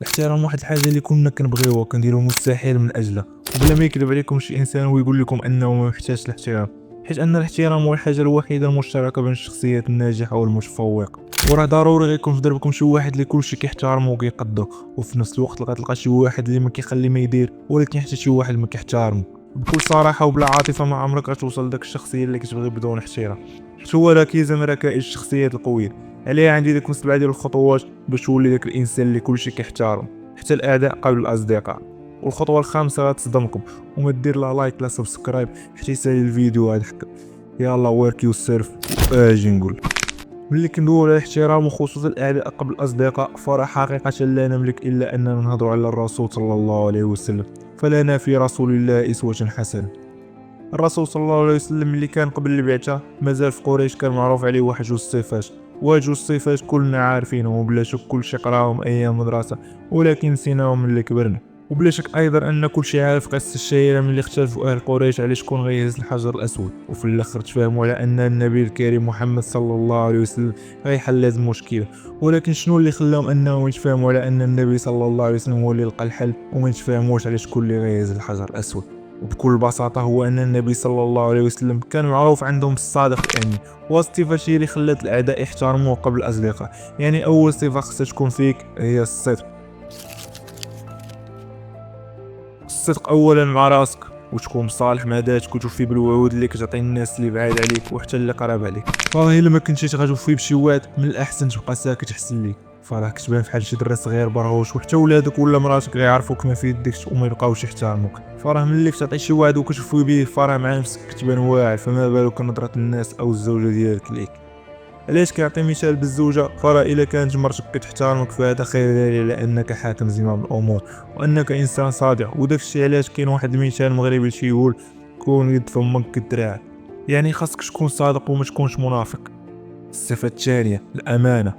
الاحترام واحد الحاجه اللي كلنا كنبغيوها وكنديرو مستحيل من اجلها، وبلا ما يكذب عليكم شي انسان ويقول لكم انه ما محتاجش الاحترام، حيت ان الاحترام هو الحاجه الوحيده المشتركه بين الشخصيات الناجحه والمتفوقه. وراه ضروري غيكون في دربكم شي واحد اللي كلشي كيحترمو وكيقدو، وفي نفس الوقت غتلقى شي واحد اللي ما كيخلي ما يدير، ولكن حتى شي واحد ما كيحترمو. بكل صراحه وبلا عاطفه ما عمرك غتوصل لداك الشخصيه اللي كتبغي بدون احترام، حيت هو ركيزه من ركائز الشخصيات القويه. عليها عندي ديك مسبعه ديال الخطوات باش تولي داك الانسان اللي كلشي كيحترم، حتى الاعداء قبل الاصدقاء. والخطوه الخامسه غتصدمكم، وما دير لا لايك لا سبسكرايب حتى يسالي الفيديو هذا حكا. يلا ورك يو سيرف. اجي نقول ملي كندور على الاحترام وخصوصا الاعداء قبل الاصدقاء، فراه حقيقه لا نملك الا اننا نهضر على الرسول صلى الله عليه وسلم. فلنا في رسول الله اسوه حسنه. الرسول صلى الله عليه وسلم اللي كان قبل البعثه مازال في قريش كان معروف عليه واحد جوج صفات، وهاد جوج صفات كلنا عارفينهم وبلا شك كلشي قراهم ايام مدرسه، ولكن نسيناهم ملي كبرنا. وبلا شك ايضا ان كلشي عارف قصه الشهيره ملي اختلفوا اهل قريش على شكون غيهز الحجر الاسود، وفي الاخر تفاهموا على ان النبي الكريم محمد صلى الله عليه وسلم غيحل هاد المشكله. ولكن شنو اللي خلاهم انهم يتفاهموا على ان النبي صلى الله عليه وسلم هو اللي لقى الحل، وما يتفاهموش على شكون اللي غيهز الحجر الاسود؟ وبكل بساطة هو أن النبي صلى الله عليه وسلم كان معروف عندهم بالصادق الأمين، والصفة شي اللي خلت الأعداء يحترموه قبل الأصدقاء. يعني أول صفة خصها تكون فيك هي الصدق. الصدق أولا مع راسك، وتكون صالح مع ذاتك وتوفي بالوعود اللي كتعطي الناس اللي بعاد عليك وحتى اللي قراب عليك. فراه الا ما كنتيش غتوفي بشي وعد، من الاحسن تبقى ساكت احسن ليك. فراه كتبان بحال شي دري صغير برغوش، وحتى ولادك ولا مراتك غيعرفوك ما في يديك وما يبقاوش يحترموك. فراه ملي كتعطي شي وعد وكتوفي به، فراه مع نفسك كتبان واعر، فما بالك نظرة الناس او الزوجه ديالك ليك. علاش كيعطي مثال بالزوجه؟ فراه الا كانت مرتك كتحترمك فهذا خير دليل على انك حاكم زمام الامور وانك انسان صادق. وداك الشيء علاش كاين واحد المثال مغربي تيقول كون يد فمك كالدراع. يعني خاصك تكون صادق وما تكونش منافق. الصفه الثانيه الامانه.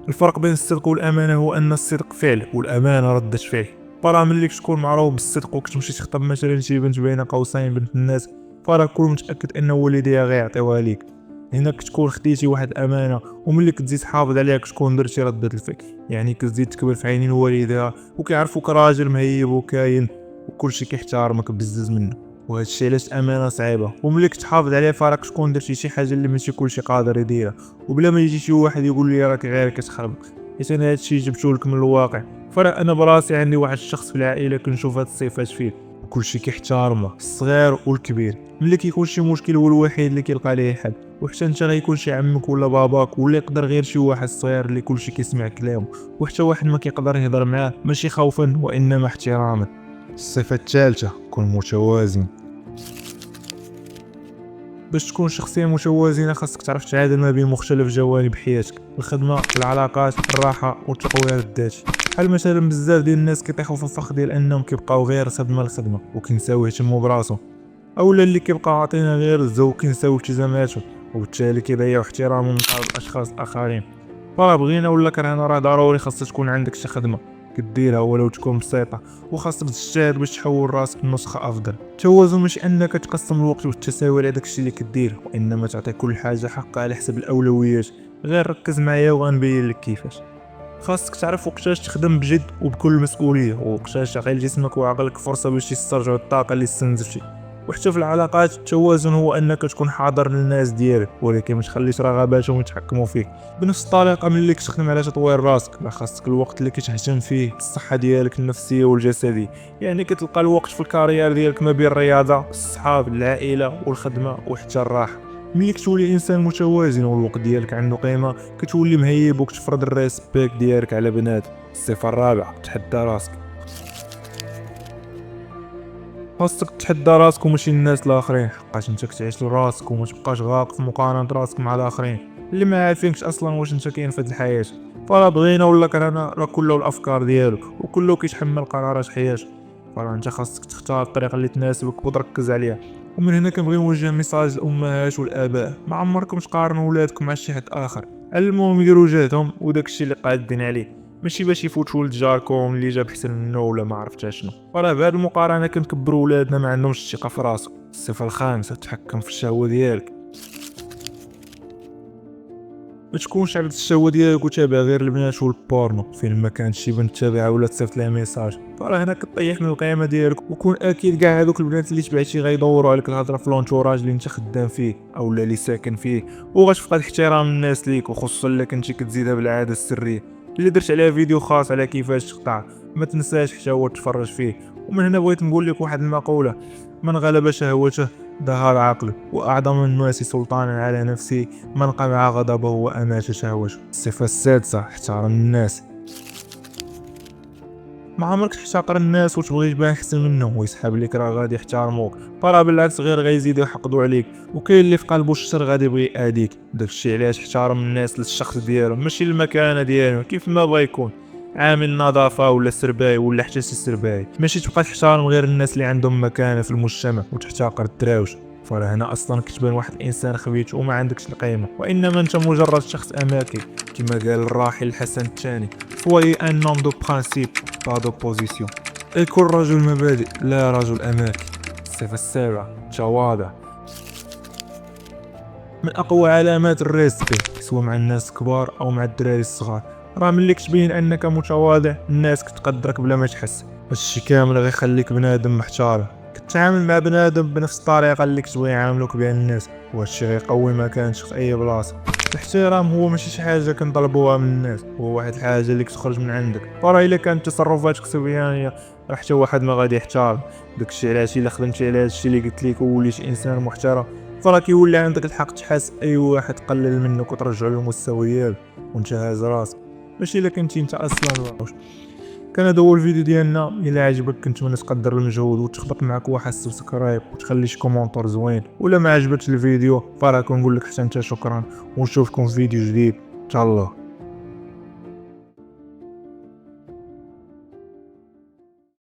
الفرق بين الصدق والامانه هو ان الصدق فعل والامانه رده فعل. فراه ملي تكون معروف بالصدق وكتمشي تخطب مثلا شي بنت بين قوسين بنت الناس، فراه كون متاكد ان والديها غيعطيوها ليك. هنا كتكون خديتي واحد الامانه، وملي كتزيد تحافظ عليها كتكون درتي رده الفعل. يعني كتزيد تكبر في عينين والديها وكيعرفوك راجل مهيب وكاين وكلشي كيحترمك بزز منه. وهذا الشيء علاش الامانه صعيبه، وملي كتحافظ عليها فراك تكون درتي شي حاجه اللي ماشي كلشي قادر يديرها، وبلا ما يجي شي واحد يقول لي راك غير كتخربق. حيت انا هادشي جبتو لك من الواقع. فرا انا براسي عندي واحد الشخص في العائله كنشوف هاد الصفات فيه، وكلشي كيحترمه الصغير والكبير. ملي كيكون شي مشكل هو الوحيد اللي كيلقى ليه حل. وحتى انت غيكون شي عمك ولا باباك ولا يقدر غير شي واحد صغير اللي كلشي كيسمع كلامه، وحتى واحد ما كيقدر يهضر معاه ماشي خوفا وانما احتراما. الصفه الثالثه كون متوازن. باش تكون شخصيه متوازنه خاصك تعرف تعادل ما بين مختلف جوانب حياتك: الخدمه، العلاقات، الراحه والتطوير الذاتي. بحال مثلا بزاف ديال الناس كيطيحوا في الفخ ديال انهم كيبقاو غير خدمه لخدمه وكينساو يهتموا براسهم، اولا اللي كيبقى عاطينا غير الزو كينساو التزاماتهم، وبالتالي كيضيعوا احترامهم من قبل الاشخاص الاخرين. فلا بغينا ولا كرهنا راه ضروري خاصك تكون عندك شي خدمه كديرها ولو تكون بسيطه، وخاصك تجتهد باش تحول راسك لنسخه افضل. التوازن مش انك تقسم الوقت والتساوي على داكشي اللي كدير، وانما تعطي كل حاجه حقها على حسب الاولويات. غير ركز معايا وغنبين لك كيفاش. خاصك تعرف وقتاش تخدم بجد وبكل مسؤوليه، ووقتاش تعطي لجسمك وعقلك فرصه باش يسترجعوا الطاقه اللي استنزفتي. وحتى في العلاقات التوازن هو انك تكون حاضر للناس ديالك، ولكن ما تخليش رغباتهم يتحكموا فيك. بنفس الطريقه ملي كتخدم على تطوير راسك، لا خاصك الوقت اللي كتهتم فيه بالصحه ديالك النفسيه والجسديه. يعني كتلقى الوقت في الكارير ديالك ما بين الرياضه، الصحاب، العائله والخدمه وحتى الراحه. ملي كتولي انسان متوازن والوقت ديالك عنده قيمه، كتولي مهيب وكتفرض الريسبيك ديالك على بنات. الصفه الرابعه تحدى راسك. خاصك تحدى راسك وماشي الناس الاخرين، حقاش انت كتعيش لراسك وما تبقاش غاق في مقارنه راسك مع الاخرين اللي ما عارفينكش اصلا واش انت كاين في هذه الحياه. فلا بغينا ولا كرهنا راه كله الافكار ديالو وكله كيتحمل قرارات حياته. فلا انت خاصك تختار الطريقه اللي تناسبك وتركز عليها. ومن هنا كنبغي نوجه ميساج للامهات والاباء: ما عمركم تقارنوا ولادكم مع شي حد اخر، علموهم يديروا جهدهم وداكشي اللي قادين عليه، ماشي باش يفوتوا ولد جاركم اللي جاب احسن منه ولا ما عرفت شنو. راه بهذه المقارنه كنكبروا ولادنا ما عندهمش الثقه في راسهم. الصفه الخامسه تحكم في الشهوه ديالك. ما تكونش عبد الشهوه ديالك وتابع غير البنات والبورنو فين ما كانت شي بنت تابعها ولا تصيفط لها ميساج، فراه هنا كطيح من القيمه ديالك. وكون اكيد كاع هذوك البنات اللي تبعتي غيدوروا عليك الهضره في لونتوراج اللي انت خدام فيه او اللي ساكن فيه، وغتفقد احترام الناس ليك، وخصوصا الا كنتي كتزيدها بالعاده السريه اللي درت عليها فيديو خاص على كيفاش تقطع. ما تنساش حتى هو تفرج فيه. ومن هنا بغيت نقول لك واحد المقوله: من غلب شهوته ظهر عقله، واعظم الناس سلطانا على نفسه من قمع غضبه وامات شهوته. الصفه السادسه: احترم الناس. ما عمرك تحتقر الناس وتبغي تبان احسن منهم ويسحب لك راه غادي يحترموك، فراه بالعكس غير غيزيدوا يحقدوا عليك. وكاين اللي في قلبه الشر غادي يبغي يأذيك. داكشي علاش احترم الناس للشخص ديالهم ماشي المكانه ديالهم. كيف ما بغى يكون عامل نظافه ولا سرباي ولا حتى شي سرباي، ماشي تبقى تحترم غير الناس اللي عندهم مكانه في المجتمع وتحتقر الدراوش، فراه هنا اصلا كتبان واحد الانسان خبيث وما عندكش القيمه، وانما انت مجرد شخص اماكي. كما قال الراحل الحسن الثاني: soyez un homme de principe pas d'opposition. كن رجل مبادئ لا رجل اماكن. الصفه السابعه: تواضع. من اقوى علامات الريسبي سواء مع الناس الكبار او مع الدراري الصغار، راه ملي كتبين انك متواضع الناس كتقدرك بلا ما تحس. هادشي كامل غيخليك بنادم محترم، كتعامل مع بنادم بنفس الطريقه اللي كتبغي يعاملوك بها الناس، وهادشي غيقوي مكانتك في اي بلاصه. الاحترام هو ماشي شي حاجه كنطلبوها من الناس، هو واحد الحاجه اللي كتخرج من عندك. فراه الا كانت تصرفاتك سبيانيه راه حتى واحد ما غادي يحترم. داكشي علاش الا خدمتي على هادشي اللي قلت لك ووليتي انسان محترم، فراه كيولي عندك الحق تحس اي واحد قلل منك وترجع له المستوى ديالو وانت هاز راسك، ماشي الا كنتي انت اصلا. كان هذا هو الفيديو ديالنا. الا عجبك كنتمنى تقدر المجهود وتخبط معك واحد سبسكرايب وتخلي شي كومونتور زوين، ولا ما عجبكش الفيديو فراه كنقول لك حتى انت شكرا، ونشوفكم في فيديو جديد. تهلا.